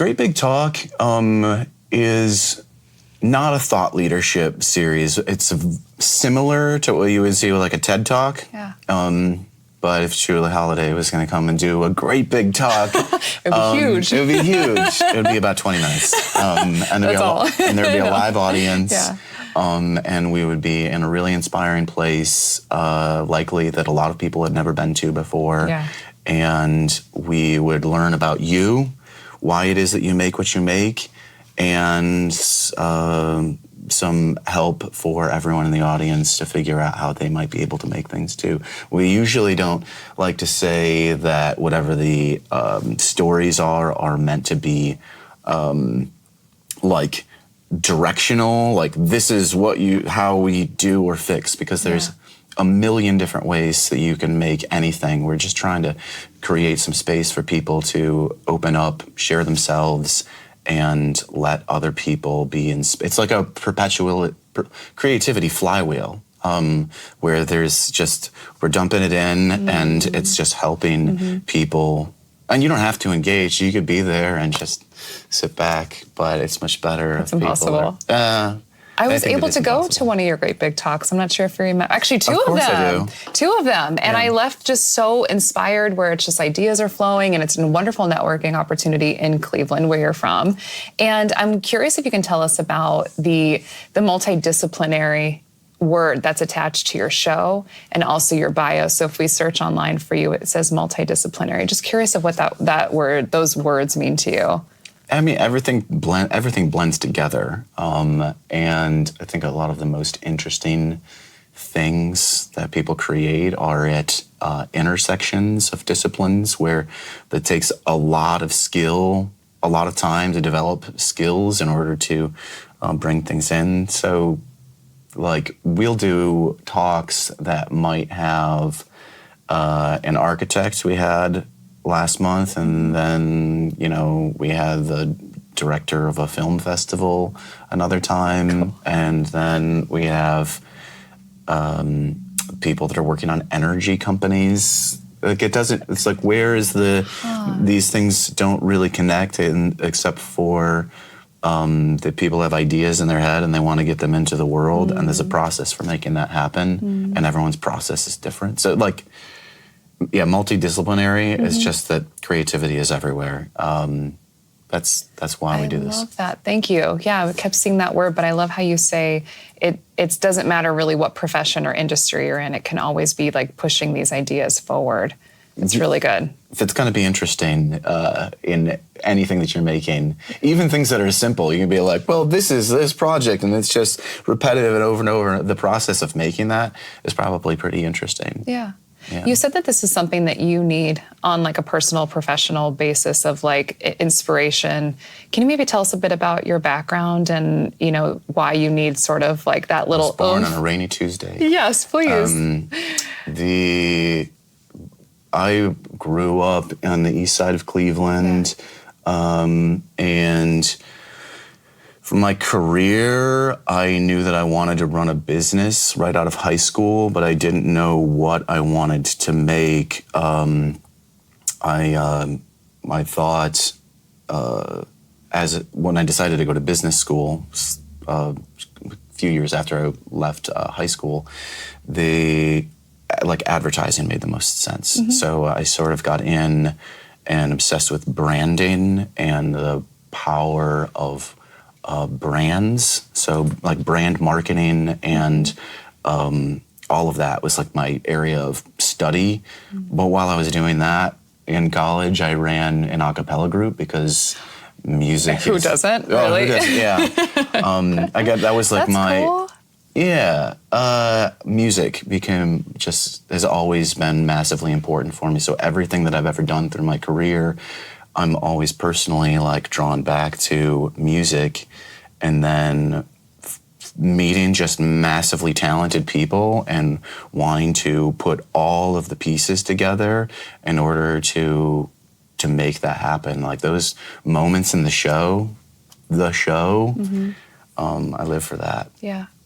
Great Big Talk is not a thought leadership series. It's similar to what you would see with like a TED Talk. Yeah. But if Julie Holiday was going to come and do a great big talk, it would be huge. It would be huge. It would be about 20 minutes, and there'd be a live audience. Yeah. And we would be in a really inspiring place, likely that a lot of people had never been to before. Yeah. And we would learn about you, why it is that you make what you make, and some help for everyone in the audience to figure out how they might be able to make things too. We usually don't like to say that whatever the stories are meant to be like directional, like this is how we do or fix, because there's a million different ways that you can make anything. We're just trying to create some space for people to open up, share themselves, and let other people be in. It's like a perpetual creativity flywheel, where we're dumping it in, and it's just helping people. And you don't have to engage. You could be there and just sit back, but it's much better. It's impossible. I was able to go to one of your Great Big Talks. I'm not sure if you remember. Actually, two of them. Two of them. And I left just so inspired, where it's just ideas are flowing, and it's a wonderful networking opportunity in Cleveland, where you're from. And I'm curious if you can tell us about the multidisciplinary word that's attached to your show and also your bio. So if we search online for you, it says multidisciplinary. Just curious of what those words mean to you. I mean, everything blends together, and I think a lot of the most interesting things that people create are at intersections of disciplines, where it takes a lot of skill, a lot of time to develop skills in order to bring things in. So, like, we'll do talks that might have an architect we had last month, and then, we had the director of a film festival another time, and then we have people that are working on energy companies. Like, it's like, where is these things don't really connect except for that people have ideas in their head and they want to get them into the world, and there's a process for making that happen, and everyone's process is different. So, like, multidisciplinary is just that creativity is everywhere. That's why we do this. I love that. Thank you. Yeah, I kept seeing that word, but I love how you say it doesn't matter really what profession or industry you're in. It can always be like pushing these ideas forward. It's really good. If it's going to be interesting in anything that you're making, even things that are simple, you can be like, well, this is this project, and it's just repetitive and over. The process of making that is probably pretty interesting. Yeah. You said that this is something that you need on like a personal, professional basis of like inspiration. Can you maybe tell us a bit about your background and, why you need sort of like that little... I was born on a rainy Tuesday. Yes, please. I grew up on the east side of Cleveland, and for my career, I knew that I wanted to run a business right out of high school, but I didn't know what I wanted to make. I thought when I decided to go to business school a few years after I left high school, advertising made the most sense. So I sort of got in and obsessed with branding and the power of brands. So like brand marketing and all of that was like my area of study. But while I was doing that in college, I ran an a cappella group because music Who doesn't? Really? Who doesn't? Yeah. That was like That's cool. Yeah, music has always been massively important for me. So everything that I've ever done through my career, I'm always personally like drawn back to music, and then meeting just massively talented people and wanting to put all of the pieces together in order to make that happen. Like those moments in the show, I live for that. Yeah.